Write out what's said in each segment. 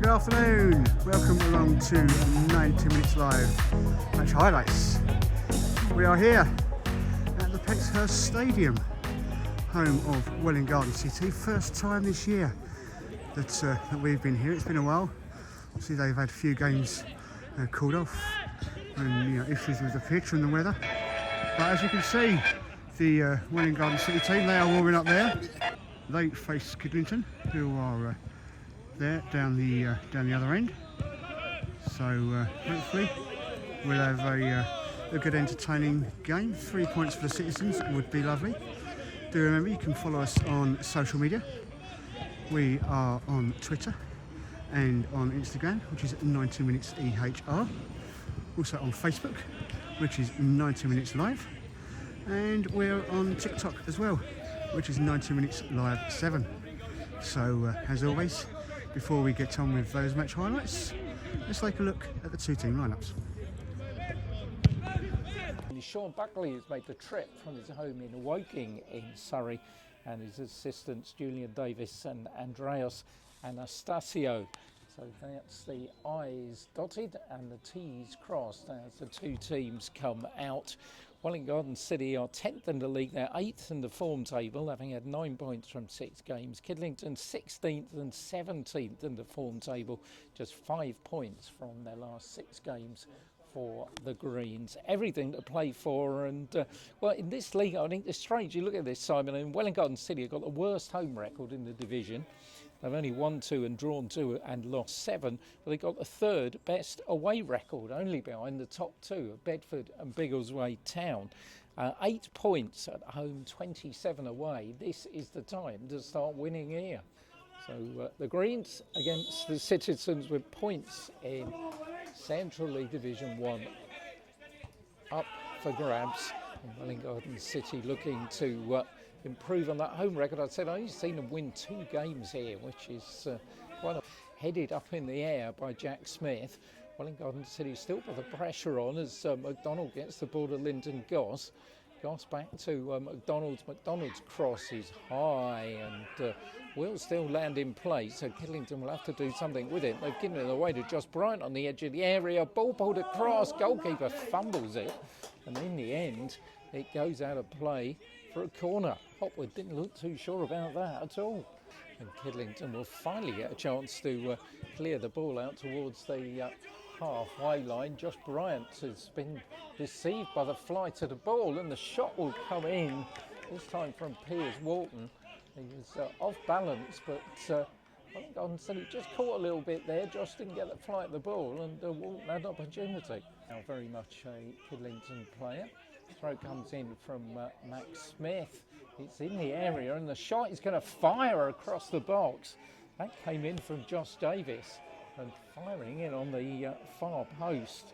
Good afternoon, welcome along to 90 Minutes Live match highlights. We are here at the Penshurst Stadium, home of Welwyn Garden City. First time this year that we've been here. It's been a while. See, they've had a few games called off and issues with the pitch and the weather. But as you can see, the Welwyn Garden City team, they are warming up there. They face Kidlington, who are there down the other end. So hopefully we'll have a good entertaining game. 3 points for the citizens would be lovely. Do remember you can follow us on social media. We are on Twitter and on Instagram, which is 90 Minutes EHR. Also on Facebook, which is 90 Minutes Live. And we're on TikTok as well, which is 90 Minutes Live 7. So as always, before we get on with those match highlights, let's take a look at the two team lineups. Sean Buckley has made the trip from his home in Woking in Surrey, and his assistants Julian Davis and Andreas Anastasio. So that's the I's dotted and the T's crossed as the two teams come out. Welwyn Garden City are 10th in the league. They're 8th in the form table, having had 9 points from 6 games. Kidlington 16th and 17th in the form table, just 5 points from their last 6 games for the Greens. Everything to play for, and well, in this league, I think it's strange. You look at this, Simon, and Welwyn Garden City have got the worst home record in the division. They've only won 2 and drawn 2 and lost 7, but they've got the third best away record, only behind the top 2 of Bedford and Biggleswade Town. 8 points at home, 27 away. This is the time to start winning here. So the Greens against the Citizens with points in Central League Division 1 up for grabs. And Welwyn Garden City looking to improve on that home record. I'd said I've only seen them win 2 games here, which is headed up in the air by Jack Smith. Welwyn Garden City still put the pressure on as McDonald gets the ball to Lyndon Goss. Goss back to McDonald's. McDonald's cross is high and will still land in play, so Kidlington will have to do something with it. They've given it away to Josh Bryant on the edge of the area. Ball pulled across, goalkeeper fumbles it, and in the end it goes out of play for a corner. Hopwood didn't look too sure about that at all. And Kidlington will finally get a chance to clear the ball out towards the halfway line. Josh Bryant has been deceived by the flight of the ball, and the shot will come in, this time from Piers Walton. He was off balance, but Welwyn Garden City just caught a little bit there. Josh didn't get the flight of the ball, and Walton had an opportunity. Now very much a Kidlington player. Throw comes in from Max Smith. It's in the area, and the shot is going to fire across the box. That came in from Josh Davis, and firing in on the far post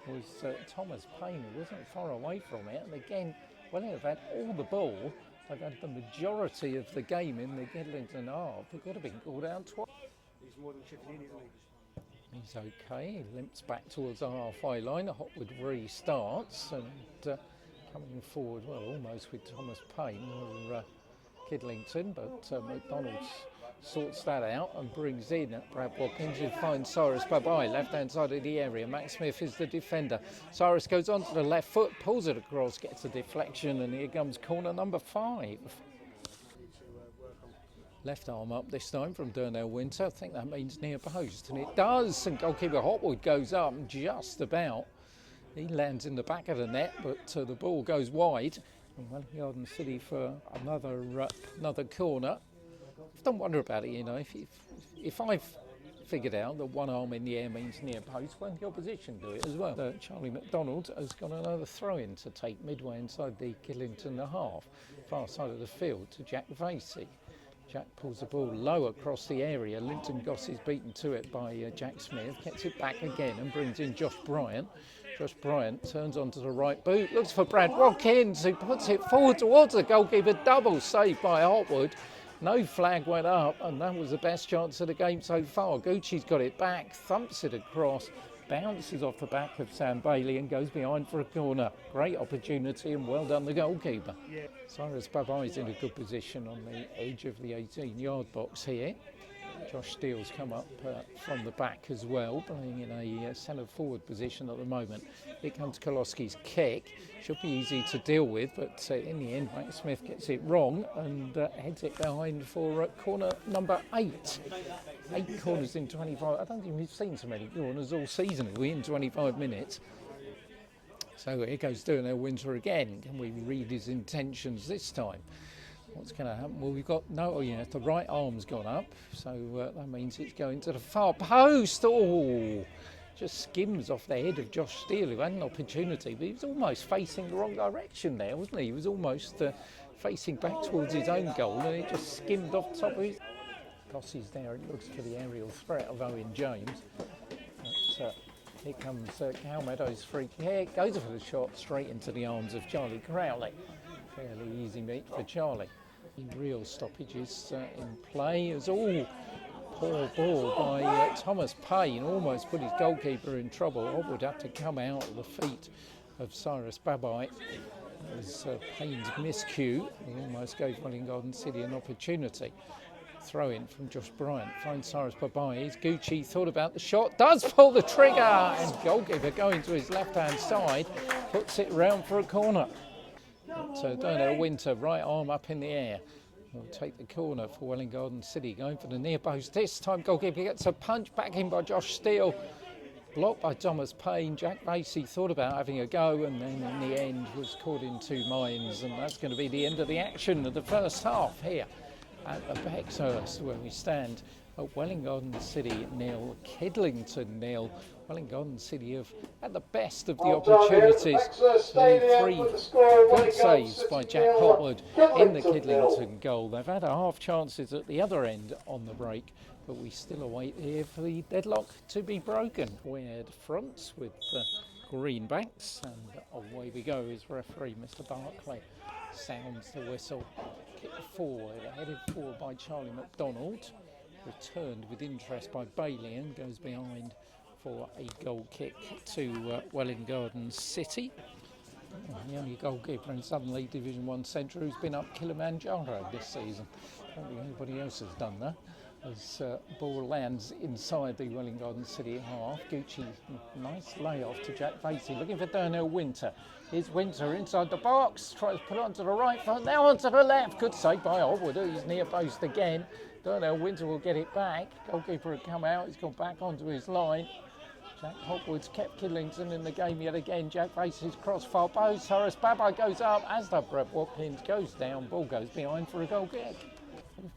was Thomas Payne, who wasn't far away from it. And again, well, they've had all the ball. They've had the majority of the game in the Kidlington half. They could have been called out twice. He's more than chipping in, isn't he? He's okay. He limps back towards the halfway line. Hopwood restarts and coming forward, well, almost with Thomas Payne or Kidlington, but McDonald sorts that out and brings in Brad Watkins, who finds Cyrus Babai, left-hand side of the area. Max Smith is the defender. Cyrus goes onto the left foot, pulls it across, gets a deflection, and here comes corner number 5. Left arm up this time from Darnell Winter. I think that means near post, and it does. And goalkeeper Hopwood goes up just about. He lands in the back of the net, but the ball goes wide. And Welwyn Garden City for another corner. I don't wonder about it, you know. If I've figured out that one arm in the air means near post, well, the opposition do it as well. Charlie McDonald has got another throw-in to take midway inside the Kidlington half, far side of the field to Jack Vasey. Jack pulls the ball low across the area. Linton Goss is beaten to it by Jack Smith, gets it back again and brings in Josh Bryant. Josh Bryant turns onto the right boot, looks for Brad Watkins, who puts it forward towards the goalkeeper. Double saved by Hopwood. No flag went up, and that was the best chance of the game so far. Gucci's got it back, thumps it across, bounces off the back of Sam Bailey and goes behind for a corner. Great opportunity, and well done the goalkeeper. Cyrus Babai's in a good position on the edge of the 18-yard box here. Josh Steele's come up from the back as well, playing in a centre forward position at the moment. Here comes Koloski's kick. Should be easy to deal with, but in the end, Max Smith gets it wrong and heads it behind for corner number 8. 8 corners in 25. I don't think we've seen so many corners all season, have we, in 25 minutes? So here goes Darnell Winter again. Can we read his intentions this time? What's going to happen? Well, we've got the right arm's gone up, so that means it's going to the far post. Oh, just skims off the head of Josh Steele, who had an opportunity, but he was almost facing the wrong direction there, wasn't he? He was almost facing back towards his own goal, and it just skimmed off top of his. Gossie's there. It looks for the aerial threat of Owen James. But, here comes Cal Meadows' free kick. Goes for the shot straight into the arms of Charlie Crowley. Fairly easy meet for Charlie. Real stoppages in play. It was all poor ball by Thomas Payne. Almost put his goalkeeper in trouble. Would have to come out of the feet of Cyrus Babai. It was Payne's miscue. He almost gave Welwyn Garden City an opportunity. Throw in from Josh Bryant, finds Cyrus Babai. Gucci thought about the shot, does pull the trigger, and goalkeeper going to his left hand side, puts it round for a corner. But Darnell Winter, right arm up in the air, will take the corner for Welwyn Garden City, going for the near post. This time goalkeeper gets a punch back in by Josh Steele, blocked by Thomas Payne. Jack Vasey thought about having a go, and then in the end was caught in two minds, and that's going to be the end of the action of the first half here at the Bexhurst, where we stand at Welwyn Garden City 0, Kidlington 0. Welwyn Garden City have had the best of the opportunities. Three good saves by Jack Hopwood in the Kidlington goal. They've had half chances at the other end on the break, but we still await here for the deadlock to be broken. Weird fronts with the greenbacks, and away we go as referee Mr. Barclay sounds the whistle. Kick forward, headed forward by Charlie McDonald, returned with interest by Bailey, and goes behind for a goal kick to Welwyn Garden City. The only goalkeeper in Southern League Division 1 Centre who's been up Kilimanjaro this season. I don't think anybody else has done that. As ball lands inside the Welwyn Garden City half, Gucci, nice layoff to Jack Vasey, looking for Darnell Winter. Here's Winter inside the box, tries to put it onto the right foot, now onto the left. Good save by Hopwood, he's near post again. Darnell Winter will get it back. Goalkeeper had come out, he's gone back onto his line. Jack Hopwood's kept Kidlington in the game yet again. Jack Vasey's cross far post, Cyrus Babai goes up, as does Brett Watkins, goes down, ball goes behind for a goal kick.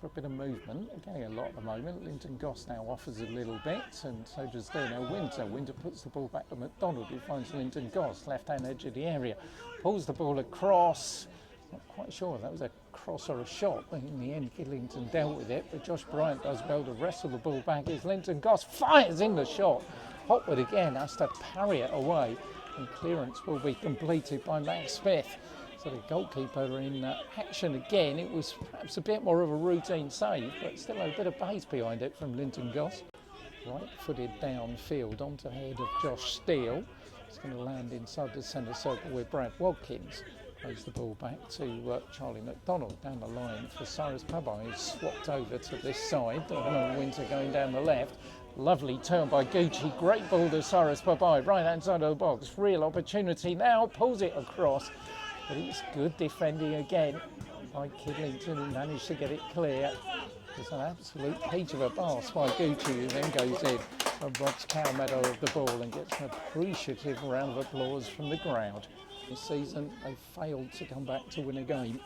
For a bit of movement, we're getting a lot at the moment. Linton Goss now offers a little bit, and so does Darnell Winter. Winter puts the ball back to McDonald, who finds Linton Goss, left-hand edge of the area, pulls the ball across. Not quite sure if that was a cross or a shot, but in the end Kidlington dealt with it, but Josh Bryant does well to wrestle the ball back as Linton Goss fires in the shot. Hopwood again has to parry it away, and clearance will be completed by Max Smith. So the goalkeeper in action again. It was perhaps a bit more of a routine save, but still a bit of pace behind it from Linton Goss. Right-footed downfield onto the head of Josh Steele. It's going to land inside the centre circle with Brad Watkins. Plays the ball back to Charlie McDonald down the line for Cyrus Babai, who's swapped over to this side. Winter going down the left. Lovely turn by Gucci. Great ball to Cyrus Babai, right-hand side of the box. Real opportunity now. Pulls it across. But it's good defending again by Kidlington, who managed to get it clear. It's an absolute peach of a pass by Gucci, who then goes in and robs Cal Meadow of the ball and gets an appreciative round of applause from the crowd. This season they've failed to come back to win a game.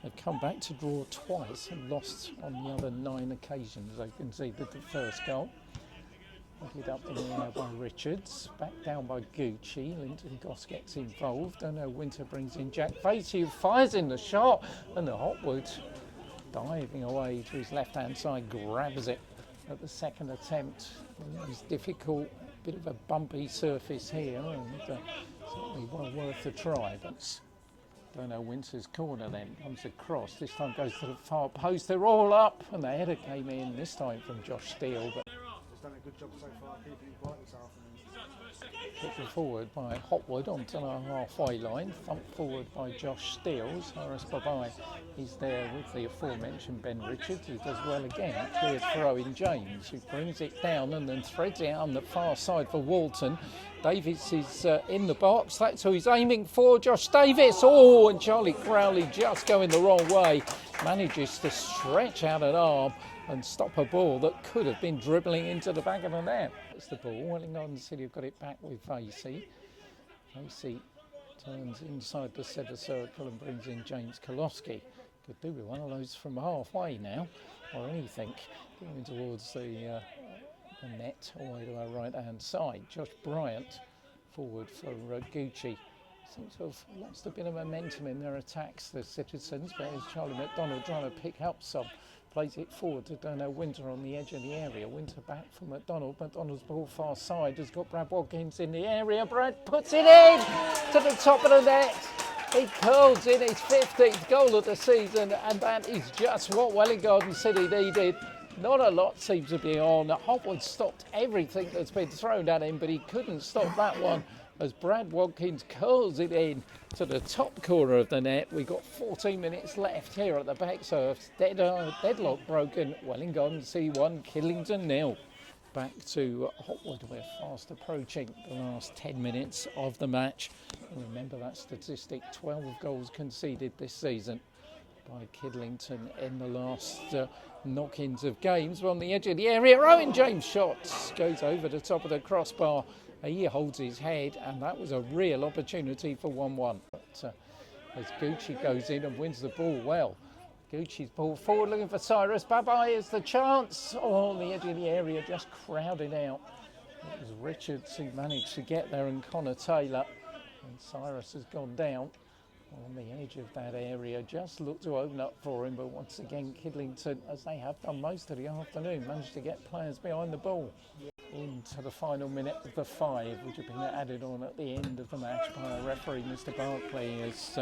They've come back to draw twice and lost on the other 9 occasions. They conceded the first goal. Headed up in the air by Richards, back down by Gucci. Linton Goss gets involved. Darnell Winter brings in Jack Vasey, who fires in the shot, and the Hopwood diving away to his left-hand side, grabs it at the second attempt. It was difficult, bit of a bumpy surface here, and certainly well worth a try. But Darnell Winter's corner then comes across. This time goes to the far post. They're all up, and the header came in this time from Josh Steele. But done a good job so far keeping it quiet this afternoon. Put forward by Hotwood onto the halfway line, thumped forward by Josh Steele. Cyrus Babai, he's there with the aforementioned Ben Richards, who does well again. Clear throw in James, who brings it down and then threads it on the far side for Walton. Davis is in the box, that's who he's aiming for, Josh Davis. Oh, and Charlie Crowley just going the wrong way, manages to stretch out an arm and stop a ball that could have been dribbling into the back of the net. That's the ball. Wellington City have got it back with Vasey. Vasey turns inside the centre circle and brings in James Kolosky. Could do with one of those from halfway now, or anything. Going towards the net, all the way to our right-hand side. Josh Bryant forward for Gucci. Seems to have lost a bit of momentum in their attacks, the Citizens, but it's Charlie McDonald trying to pick up some. Plays it forward to Darnell Winter on the edge of the area. Winter back from McDonald. McDonald's ball far side has got Brad Watkins in the area. Brad puts it in to the top of the net. He curls in his 15th goal of the season, and that is just what Welwyn City needed. Not a lot seems to be on. Hotwood stopped everything that's been thrown at him, but he couldn't stop that one as Brad Watkins curls it in to the top corner of the net. We've got 14 minutes left here at the Bexhurst. Deadlock broken. Welwyn City 1, Kidlington 0. Back to Hotwood. We're fast approaching the last 10 minutes of the match. And remember that statistic, 12 goals conceded this season by Kidlington in the last knock-ins of games. We're on the edge of the area. Owen James shots, goes over the top of the crossbar. He holds his head, and that was a real opportunity for 1-1. But as Gucci goes in and wins the ball well, Gucci's ball forward looking for Cyrus. Bye-bye is the chance. Oh, on the edge of the area, just crowded out. It was Richards who managed to get there, and Connor Taylor. And Cyrus has gone down on the edge of that area. Just looked to open up for him, but once again, Kidlington, as they have done most of the afternoon, managed to get players behind the ball. Into the final minute of the 5, which have been added on at the end of the match by our referee, Mr. Barclay, as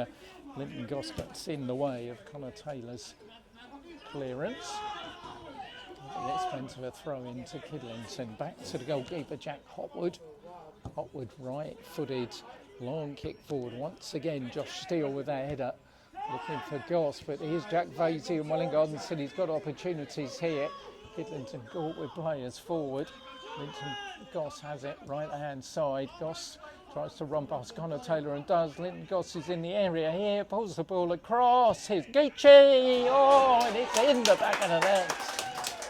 Linton Goss gets in the way of Connor Taylor's clearance. At the expense of a throw into Kidlington. Back to the goalkeeper, Jack Hotwood. Hotwood right-footed, long kick forward. Once again, Josh Steele with a header, looking for Goss, but here's Jack Vasey, and Welwyn City's got opportunities here. Kidlington caught with players forward. Linton Goss has it right-hand side. Goss tries to run past Connor Taylor and does. Linton Goss is in the area here, pulls the ball across. Here's Gucci. Oh, and it's in the back of the net.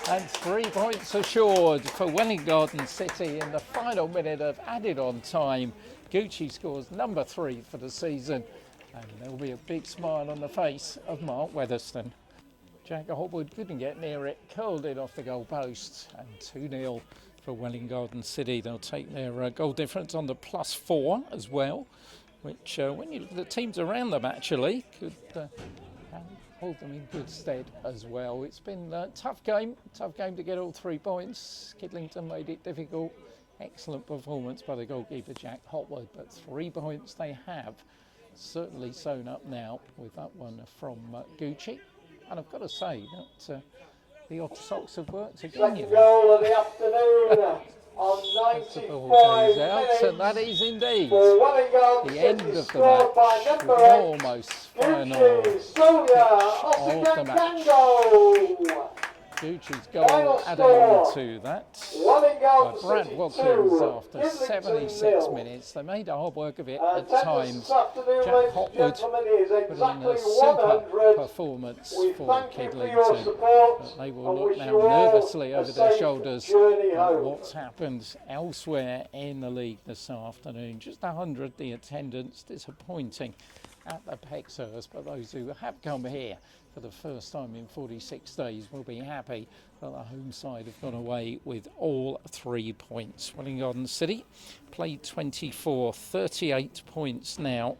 And 3 points assured for Welwyn City in the final minute of added-on time. Gucci scores number 3 for the season, and there'll be a big smile on the face of Mark Weatherston. Jack Hotwood couldn't get near it, curled it off the goal post, and 2-0 for Welwyn City. They'll take their goal difference on the +4 as well, which when you look at the teams around them actually could hold them in good stead as well. It's been a tough game to get all 3 points. Kidlington made it difficult. Excellent performance by the goalkeeper Jack Hotwood, but 3 points they have certainly sewn up now with that one from Gucci. And I've got to say that the off socks have worked again. Second goal of the afternoon on 95 minutes. And that is indeed the the end of the match. Almost final of the match. Gucci's goal added on to that by Brad Watkins after 76 minutes. They made hard work of it at times. Jack Hotwood put in a super performance for Kidlington. But they will look now nervously over their shoulders at what's happened elsewhere in the league this afternoon. Just 100 the attendance, disappointing at the Bexhurst, but those who have come here for the first time in 46 days will be happy that the home side have gone away with all 3 points. Welwyn City played 24, 38 points now